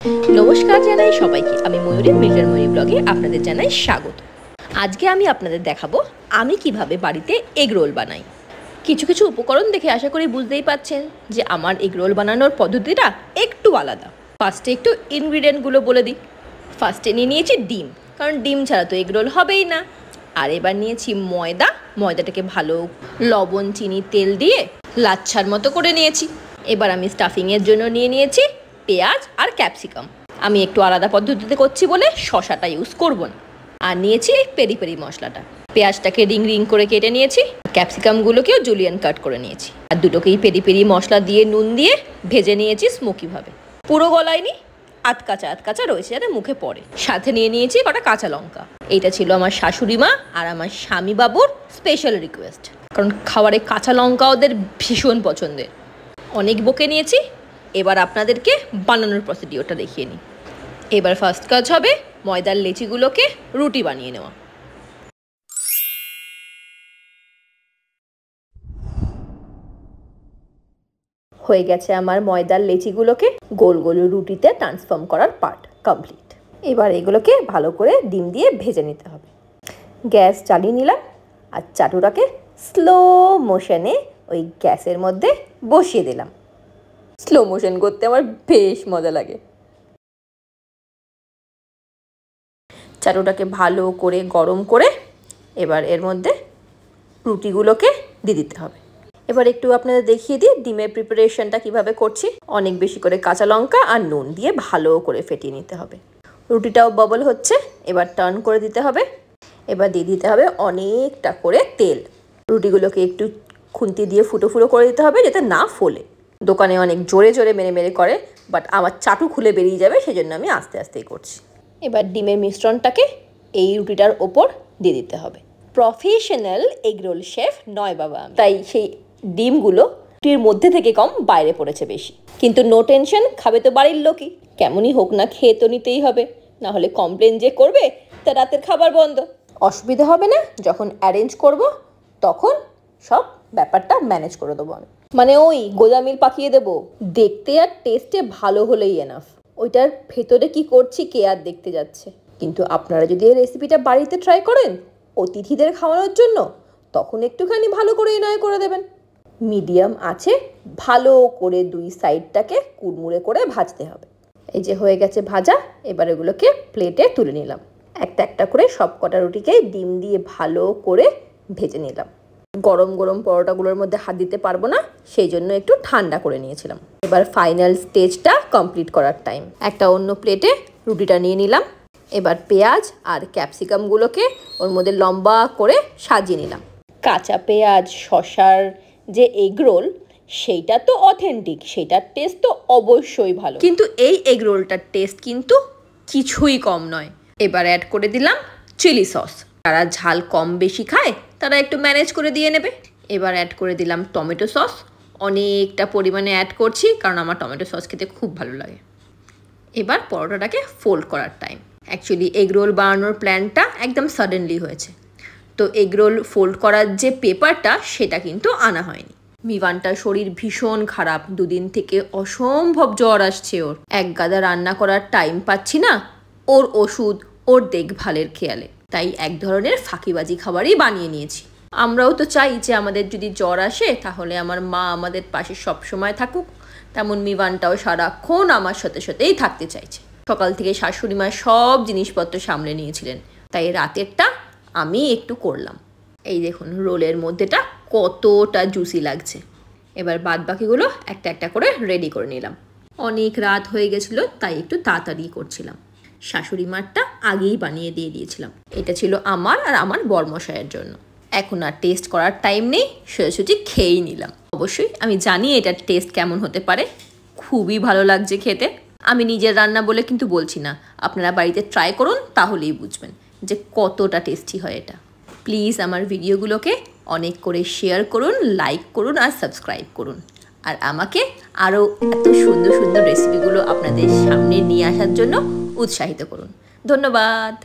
नमस्कार জানাই সবাইকে আমি ময়ূরী মিল্টন ময়ূরী ব্লগে আপনাদের জানাই স্বাগত। আজকে আমি আপনাদের দেখাবো আমি কিভাবে বাড়িতে এগ রোল বানাই। কিছু কিছু উপকরণ দেখে আশা করি বুঝতেই পাচ্ছেন যে আমার এগ রোল বানানোর পদ্ধতিটা একটু আলাদা। ফার্স্টে একটু ইনগ্রিডিয়েন্টগুলো বলে দিই। ফার্স্টে নিয়েছি ডিম, কারণ ডিম ছাড়া তো এগ রোল হবেই না। আর এবার নিয়েছি ময়দাটাকে ভালো লবণ চিনি তেল দিয়ে লাচ্ছার মতো করে নিয়েছি। এবার আমি স্টাফিংয়ের জন্য নিয়েছি পেঁয়াজ আর ক্যাপসিকাম। আমি একটু আলাদা পদ্ধতিতে করছি বলে শসাটা ইউজ করব না। আর নিয়েছি এই পেরি পেরি মশলাটা। পেঁয়াজটাকে রিং রিং করে কেটে নিয়েছি, ক্যাপসিকামগুলোকেও জুলিয়ান কাট করে নিয়েছি। আর দুটোকেই পেরি পেরি মশলা দিয়ে নুন দিয়ে ভেজে নিয়েছি স্মোকিভাবে। পুরো গলায়নি, আধকাচা রয়েছে যাতে মুখে পড়ে। সাথে নিয়েছি কটা কাঁচা লঙ্কা। এইটা ছিল আমার শাশুড়ি মা আর আমার স্বামী বাবুর স্পেশাল রিকোয়েস্ট, কারণ খাবারে কাঁচা লঙ্কা ওদের ভীষণ পছন্দের। অনেক বকে নিয়েছি। এবার আপনাদেরকে বানানোর প্রসিডিওরটা দেখিয়ে নিই। এবার ফার্স্ট কাজ হবে ময়দার লেচিগুলোকে রুটি বানিয়ে নেওয়া। হয়ে গেছে আমার ময়দার লেচিগুলোকে গোল গোল রুটিতে ট্রান্সফর্ম করার পার্ট কমপ্লিট। এবার এগুলোকে ভালো করে ডিম দিয়ে ভেজে নিতে হবে। গ্যাস জ্বালিয়ে নিলাম আর চাটুটাকে স্লো মোশনে ওই গ্যাসের মধ্যে বসিয়ে দিলাম। স্লো মোশন করতে আমার বেশ মজা লাগে। চাটুটাকে ভালো করে গরম করে এবার এর মধ্যে রুটিগুলোকে দিয়ে দিতে হবে। এবার একটু আপনাদের দেখিয়ে দিই ডিমের প্রিপারেশনটা কিভাবে করছি। অনেক বেশি করে কাঁচা লঙ্কা আর নুন দিয়ে ভালো করে ফেটিয়ে নিতে হবে। রুটিটাও বাবল হচ্ছে, এবার টার্ন করে দিতে হবে। এবার দিয়ে দিতে হবে অনেকটা করে তেল। রুটিগুলোকে একটু খুন্তি দিয়ে ফুটো ফুটো করে দিতে হবে যাতে না ফোলে। দোকানে অনেক জোরে জোরে মেরে করে, বাট আমার চাটু খুলে বেরিয়ে যাবে, সেজন্য আমি আস্তে আস্তেই করছি। এবার ডিমের মিশ্রণটাকে এই রুটিটার ওপর দিয়ে দিতে হবে। প্রফেশনাল এগরোল শেফ নয় বাবা, তাই সেই ডিমগুলো রুটির মধ্যে থেকে কম বাইরে পড়েছে বেশি। কিন্তু নো টেনশন, খাবে তো বাড়ির লোকই, কেমনই হোক না খেয়ে তো নিতেই হবে, না হলে কমপ্লেন যে করবে তা রাতের খাবার বন্ধ। অসুবিধা হবে না, যখন অ্যারেঞ্জ করব তখন সব ব্যাপারটা ম্যানেজ করে দেবো আমি। মানে ওই গোদামিল পাকিয়ে দেবো, দেখতে আর টেস্টে ভালো হলেই এনাফ। ওইটার ভেতরে কি করছি কে আর দেখতে যাচ্ছে। কিন্তু আপনারা যদি এই রেসিপিটা বাড়িতে ট্রাই করেন অতিথিদের খাওয়ানোর জন্য, তখন একটুখানি ভালো করে এনজয় করে দেবেন। মিডিয়াম আছে ভালো করে দুই সাইডটাকে কুড়মুড়ে করে ভাজতে হবে। এই যে হয়ে গেছে ভাজা, এবার এগুলোকে প্লেটে তুলে নিলাম। একটা একটা করে সব কটা রুটিকে ডিম দিয়ে ভালো করে ভেজে নিলাম। গরম গরম পরোটাগুলোর মধ্যে হাত দিতে পারবো না, সেই জন্য একটু ঠান্ডা করে নিয়েছিলাম। এবার ফাইনাল স্টেজটা কমপ্লিট করার টাইম। একটা অন্য প্লেটে রুটিটা নিয়ে নিলাম। এবার পেঁয়াজ আর ক্যাপসিকামগুলোকে ওর মধ্যে লম্বা করে সাজিয়ে নিলাম। কাঁচা পেঁয়াজ শসার যে এগ রোল, সেইটা তো অথেন্টিক, সেইটার টেস্ট তো অবশ্যই ভালো, কিন্তু এই এগ রোলটার টেস্ট কিন্তু কিছুই কম নয়। এবার অ্যাড করে দিলাম চিলি সস। যারা ঝাল কম বেশি খায় তারা একটু ম্যানেজ করে দিয়ে নেবে। এবার অ্যাড করে দিলাম টমেটো সস। অনেকটা পরিমাণে অ্যাড করছি, কারণ আমার টমেটো সস খেতে খুব ভালো লাগে। এবার পরোটাটাকে ফোল্ড করার টাইম। অ্যাকচুয়ালি এগ রোল বানানোর প্ল্যানটা একদম সাডেনলি হয়েছে, তো এগ রোল ফোল্ড করার যে পেপারটা সেটা কিন্তু আনা হয়নি। মিভানটার শরীর ভীষণ খারাপ, দুদিন থেকে অসম্ভব জ্বর আসছে ওর। এক গাদা রান্না করার টাইম পাচ্ছি না ওর ওষুধ ওর দেখভালের খেয়ালে, তাই এক ধরনের ফাঁকিবাজি খাবারই বানিয়ে নিয়েছি। আমরাও তো চাই যে আমাদের যদি জ্বর আসে তাহলে আমার মা আমাদের পাশে সব সময় থাকুক, তেমন মিভানটাও সারাক্ষণ আমার সাথেই থাকতে চাইছে। সকাল থেকে শাশুড়ি মা সব জিনিসপত্র সামলে নিয়েছিলেন, তাই রাতেরটা আমি একটু করলাম। এই দেখুন রোলের মধ্যেটা কতটা জুসি লাগছে। এবার বাদ বাকিগুলো একটা একটা করে রেডি করে নিলাম। অনেক রাত হয়ে গেছিলো, তাই একটু তাড়াতাড়ি করছিলাম। শাশুড়ি মারটা আগেই বানিয়ে দিয়েছিলাম। এটা ছিল আমার আর আমার বরমশাইয়ের জন্য। এখন আর টেস্ট করার টাইম নেই, সোজাসুজি খেয়েই নিলাম। অবশ্যই আমি জানি এটার টেস্ট কেমন হতে পারে, খুবই ভালো লাগছে খেতে। আমি নিজের রান্না বলে কিন্তু বলছি না, আপনারা বাড়িতে ট্রাই করুন তাহলেই বুঝবেন যে কতটা টেস্টি হয় এটা। প্লিজ আমার ভিডিওগুলোকে অনেক করে শেয়ার করুন, লাইক করুন আর সাবস্ক্রাইব করুন। আর আমাকে আরও এত সুন্দর সুন্দর রেসিপিগুলো আপনাদের সামনে নিয়ে আসার জন্য উৎসাহিত করুন। ধন্যবাদ।